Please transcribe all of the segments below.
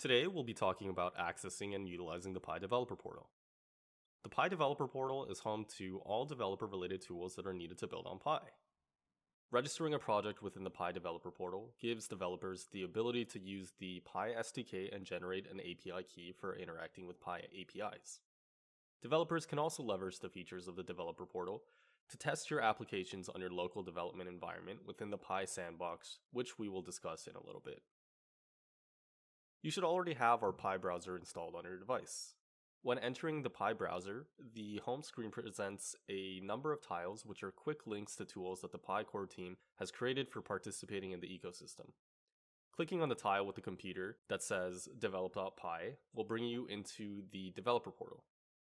Today, we'll be talking about accessing and utilizing the Pi Developer Portal. The Pi Developer Portal is home to all developer-related tools that are needed to build on Pi. Registering a project within the Pi Developer Portal gives developers the ability to use the Pi SDK and generate an API key for interacting with Pi APIs. Developers can also leverage the features of the Developer Portal to test your applications on your local development environment within the Pi sandbox, which we will discuss in a little bit. You should already have our Pi browser installed on your device. When entering the Pi browser, the home screen presents a number of tiles which are quick links to tools that the Pi core team has created for participating in the ecosystem. Clicking on the tile with the computer that says develop.pi will bring you into the developer portal.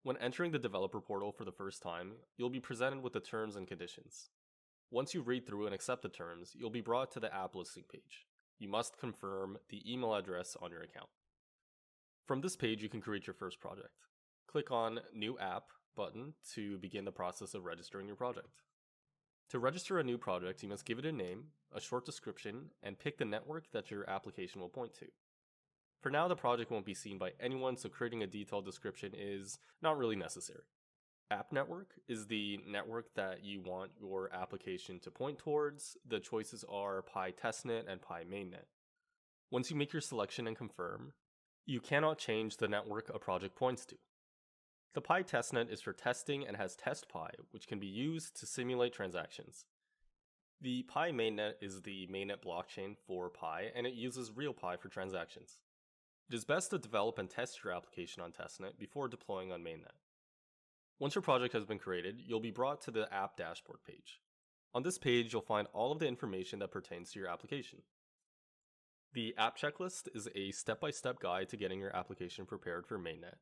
When entering the developer portal for the first time, you'll be presented with the terms and conditions. Once you read through and accept the terms, you'll be brought to the app listing page. You must confirm the email address on your account. From this page, you can create your first project. Click on New App button to begin the process of registering your project. To register a new project, you must give it a name, a short description, and pick the network that your application will point to. For now, the project won't be seen by anyone, so creating a detailed description is not really necessary. App network is the network that you want your application to point towards. The choices are Pi testnet and Pi mainnet. Once you make your selection and confirm, you cannot change the network a project points to. The Pi testnet is for testing and has test Pi, which can be used to simulate transactions. The Pi mainnet is the mainnet blockchain for Pi, and it uses real Pi for transactions. It is best to develop and test your application on testnet before deploying on mainnet. Once your project has been created, you'll be brought to the app dashboard page. On this page, you'll find all of the information that pertains to your application. The app checklist is a step-by-step guide to getting your application prepared for mainnet.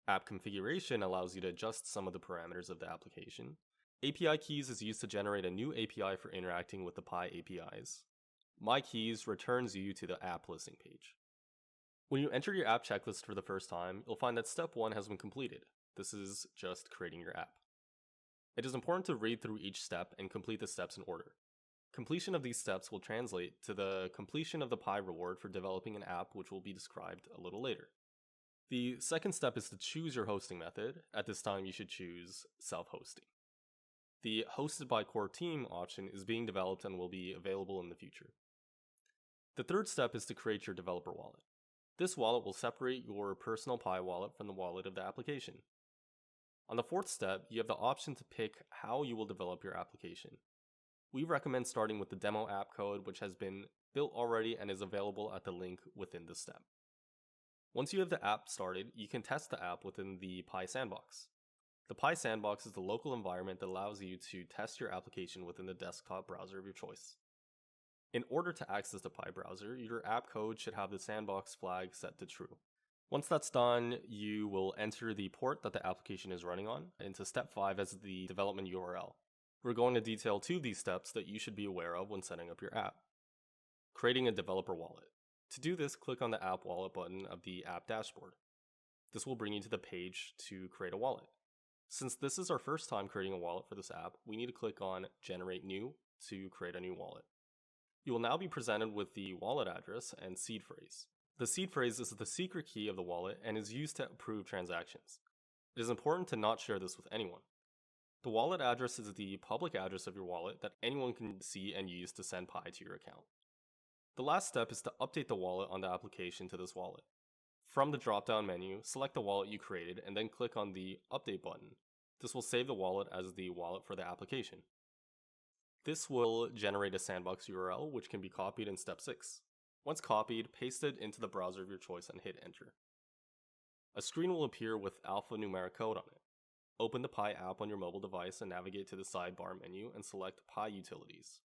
App configuration allows you to adjust some of the parameters of the application. API keys is used to generate a new API for interacting with the Pi APIs. My keys returns you to the app listing page. When you enter your app checklist for the first time, you'll find that step 1 has been completed. This is just creating your app. It is important to read through each step and complete the steps in order. Completion of these steps will translate to the completion of the Pi reward for developing an app, which will be described a little later. The second step is to choose your hosting method. At this time, you should choose self-hosting. The hosted by core team option is being developed and will be available in the future. The third step is to create your developer wallet. This wallet will separate your personal Pi wallet from the wallet of the application. On the fourth step, you have the option to pick how you will develop your application. We recommend starting with the demo app code, which has been built already and is available at the link within this step. Once you have the app started, you can test the app within the Pi sandbox. The Pi sandbox is the local environment that allows you to test your application within the desktop browser of your choice. In order to access the Pi browser, your app code should have the sandbox flag set to true. Once that's done, you will enter the port that the application is running on into step 5 as the development URL. We're going to detail 2 of these steps that you should be aware of when setting up your app. Creating a developer wallet. To do this, click on the app wallet button of the app dashboard. This will bring you to the page to create a wallet. Since this is our first time creating a wallet for this app, we need to click on Generate New to create a new wallet. You will now be presented with the wallet address and seed phrase. The seed phrase is the secret key of the wallet and is used to approve transactions. It is important to not share this with anyone. The wallet address is the public address of your wallet that anyone can see and use to send Pi to your account. The last step is to update the wallet on the application to this wallet. From the drop-down menu, select the wallet you created and then click on the Update button. This will save the wallet as the wallet for the application. This will generate a sandbox URL which can be copied in step 6. Once copied, paste it into the browser of your choice and hit enter. A screen will appear with alphanumeric code on it. Open the Pi app on your mobile device and navigate to the sidebar menu and select Pi Utilities.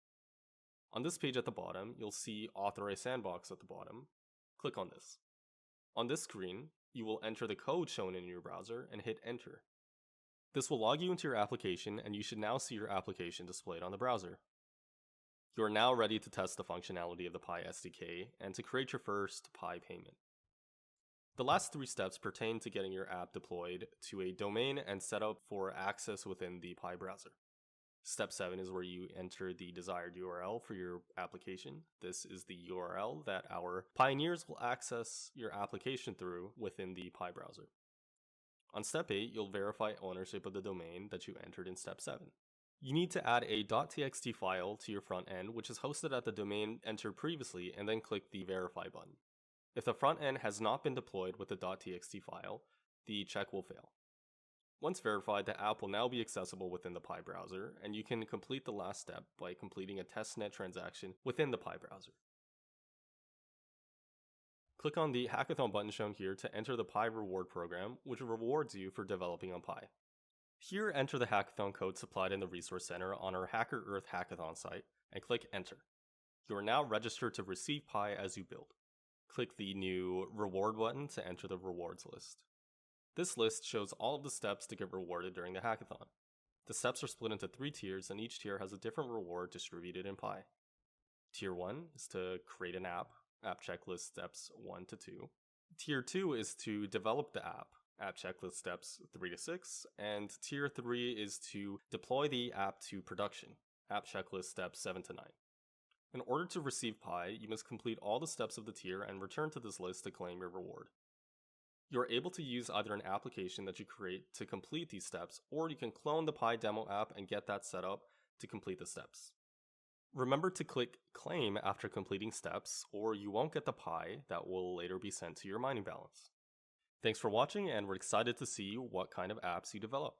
On this page at the bottom, you'll see Authorize Sandbox at the bottom. Click on this. On this screen, you will enter the code shown in your browser and hit enter. This will log you into your application and you should now see your application displayed on the browser. You are now ready to test the functionality of the Pi SDK and to create your first Pi payment. The last 3 steps pertain to getting your app deployed to a domain and set up for access within the Pi browser. Step 7 is where you enter the desired URL for your application. This is the URL that our pioneers will access your application through within the Pi browser. On Step 8, you'll verify ownership of the domain that you entered in Step 7. You need to add a .txt file to your front end, which is hosted at the domain entered previously, and then click the Verify button. If the front end has not been deployed with the .txt file, the check will fail. Once verified, the app will now be accessible within the Pi browser, and you can complete the last step by completing a testnet transaction within the Pi browser. Click on the Hackathon button shown here to enter the Pi reward program, which rewards you for developing on Pi. Here, enter the hackathon code supplied in the Resource Center on our Hacker Earth hackathon site, and click Enter. You are now registered to receive Pi as you build. Click the new Reward button to enter the rewards list. This list shows all of the steps to get rewarded during the hackathon. The steps are split into 3 tiers, and each tier has a different reward distributed in Pi. Tier 1 is to create an app checklist steps 1 to 2. Tier 2 is to develop the app checklist steps 3 to 6. And Tier 3 is to deploy the app to production, app checklist steps 7 to 9. In order to receive Pi, you must complete all the steps of the tier and return to this list to claim your reward. You are able to use either an application that you create to complete these steps, or you can clone the Pi demo app and get that set up to complete the steps. Remember to click Claim after completing steps, or you won't get the Pi that will later be sent to your mining balance. Thanks for watching, and we're excited to see what kind of apps you develop.